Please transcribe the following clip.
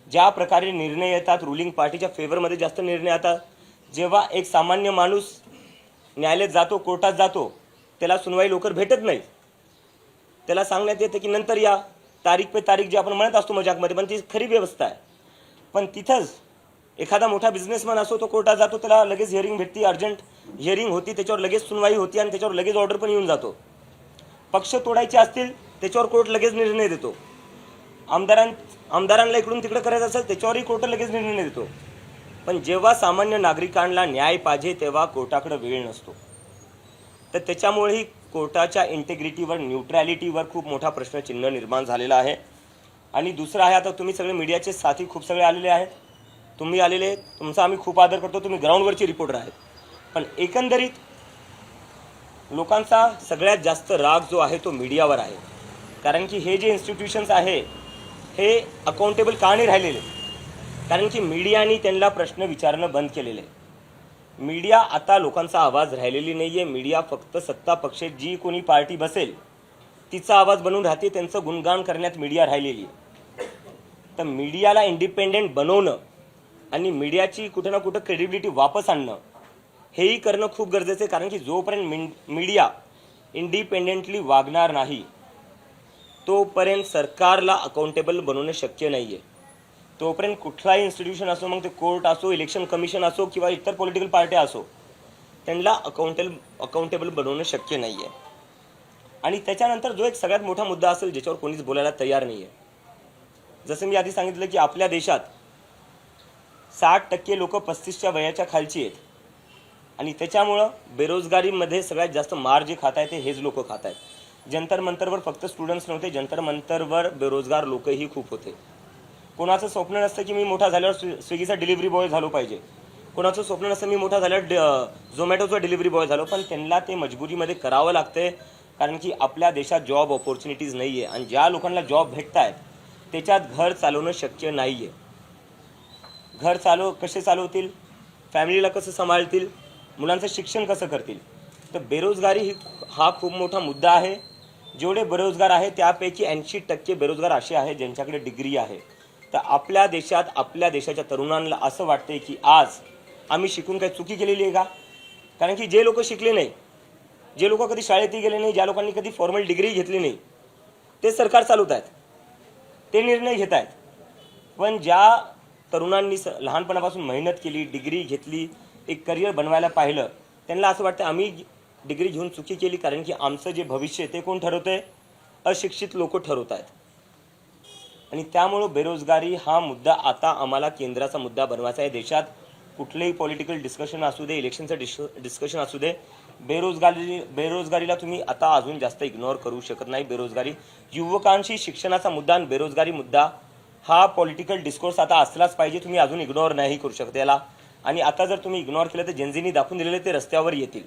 ज्या प्रकारे निर्णय येतात रूलिंग पार्टीच्या फेवरमध्ये जास्त निर्णय येतात, जेव्हा एक सामान्य माणूस न्यायालयात जातो, कोर्टात जातो, त्याला सुनवाई लवकर भेटत नाही. त्याला सांगण्यात येते की नंतर या, तारीख पे तारीख जे आपण म्हणत असतो मजाकमध्ये, पण ती खरी व्यवस्था आहे. पण तिथंच एखादा मोठा बिझनेसमॅन असो, तो कोर्टात जातो, त्याला लगेच हिअरिंग भेटती, अर्जंट हिअरिंग होती, त्याच्यावर लगेच सुनवाई होती आणि त्याच्यावर लगेच ऑर्डर पण येऊन जातो. पक्ष तोडायचे असतील त्याच्यावर कोर्ट लगेच निर्णय देतो. आमदारांना इकडून तिकडे करायचं असेल त्याच्यावरही कोर्ट लगेच निर्णय देतो. पण जेव्हा सामान्य नागरिकांना न्याय पाहिजे तेव्हा कोर्टाकडे वेळ नसतो. तर त्याच्यामुळेही कोर्टाच्या इंटेग्रिटीवर, न्यूट्रॅलिटीवर खूप मोठा प्रश्नचिन्ह निर्माण झालेला आहे. आणि दुसरं आहे, आता तुम्ही सगळे मीडियाचे साथी खूप सगळे आलेले आहेत, तुम्ही आलेले, तुमचा आम्ही खूप आदर करतो, तुम्ही ग्राउंडवरचे रिपोर्टर आहेत. पण एकंदरीत लोकांचा सगळ्यात जास्त राग जो आहे तो मीडियावर आहे. कारण की हे जे इन्स्टिट्यूशन्स आहे हे अकाउंटेबल का नाही राहिलेले? कारण की मीडियाने त्यांना प्रश्न विचारणं बंद केलेलं आहे. मीडिया आता लोकांचा आवाज राहिलेली नाही आहे. मीडिया फक्त सत्ता पक्ष जी कोणी पार्टी बसेल तिचा आवाज बनवून राहते, त्यांचं गुणगान करण्यात मीडिया राहिलेली आहे. तर मीडियाला इंडिपेंडेंट बनवणं आणि मीडियाची कुठे ना कुठं क्रेडिबिलिटी वापस आणणं हेही करणं खूप गरजेचं आहे. कारण की जोपर्यंत मीडिया इंडिपेंडेंटली वागणार नाही तोपर्यंत सरकारला अकाउंटेबल बनवणं शक्य नाही आहे. तोपर्यंत कुठलाही इन्स्टिट्यूशन असो, मग ते कोर्ट असो, इलेक्शन कमिशन असो किंवा इतर पॉलिटिकल पार्ट्या असो, त्यांना अकाउंटेबल बनवणं शक्य नाही आहे. आणि त्याच्यानंतर जो एक सगळ्यात मोठा मुद्दा असेल ज्याच्यावर कोणीच बोलायला तयार नाही आहे, जसं मी आधी सांगितलं की आपल्या देशात 60% लोक 35च्या वयाच्या खालची आहेत. आणि त्याच्यामुळं बेरोजगारीमध्ये सगळ्यात जास्त मार जे खात आहेत ते हेच लोक खात आहेत. जंतर मंतरवर फक्त स्टुडंट्स नव्हते, जंतर मंतरवर बेरोजगार लोकही खूप होते. कोणाचं स्वप्न नसतं की मी मोठा झाल्यावर स्विगीचा डिलिव्हरी बॉय झालो पाहिजे, कोणाचं स्वप्न नसतं मी मोठा झाल्यावर झोमॅटोचा डिलिव्हरी बॉय झालो, पण त्यांना ते मजबुरीमध्ये करावं लागते. कारण की आपल्या देशात जॉब ऑपॉर्च्युनिटीज नाही आहे आणि ज्या लोकांना जॉब भेटत आहेत त्याच्यात घर चालवणं शक्य नाही आहे. घर कसे चालवतील, फॅमिलीला कसं सांभाळतील, मुलांचं शिक्षण कसं करतील? तर बेरोजगारी हा खूप मोठा मुद्दा आहे. जेवढे बेरोजगार आहे त्यापैकी 80% बेरोजगार असे आहेत ज्यांच्याकडे डिग्री आहे. तर आपल्या देशाच्या तरुणांना असं वाटते की आज आम्ही शिकून काही चुकी केलेली आहे का? कारण की जे लोक शिकले नाही, जे लोक कधी शाळेतही गेले नाही, ज्या लोकांनी कधी फॉर्मल डिग्री घेतली नाही, ते सरकार चालवत आहेत, ते निर्णय घेत आहेत. पण ज्या तरुणांनी लहानपणापासून मेहनत केली, डिग्री घेतली, एक करिअर बनवायला पाहिलं, त्यांना असं वाटतं आम्ही डिग्री घेऊन चुकी केली. कारण की आमचं जे भविष्य ते कोण ठरवतंय? अशिक्षित लोक ठरवत आहेत. आणि त्यामुळं बेरोजगारी हा मुद्दा आता आम्हाला केंद्राचा मुद्दा बनवायचा आहे. देशात कुठलेही पॉलिटिकल डिस्कशन असू दे, इलेक्शनचं डिस्कशन असू दे, बेरोजगारीला तुम्ही आता अजून जास्त इग्नोर करू शकत नाही. युवकांशी शिक्षणाचा मुद्दा आणि बेरोजगारी मुद्दा हा पॉलिटिकल डिस्कोर्स आता असलाच पाहिजे. तुम्ही अजून इग्नोर नाही करू शकत याला. आणि आता जर तुम्ही इग्नोर केलं तर जेनझीनी दाखवून दिलेले ते रस्त्यावर येतील.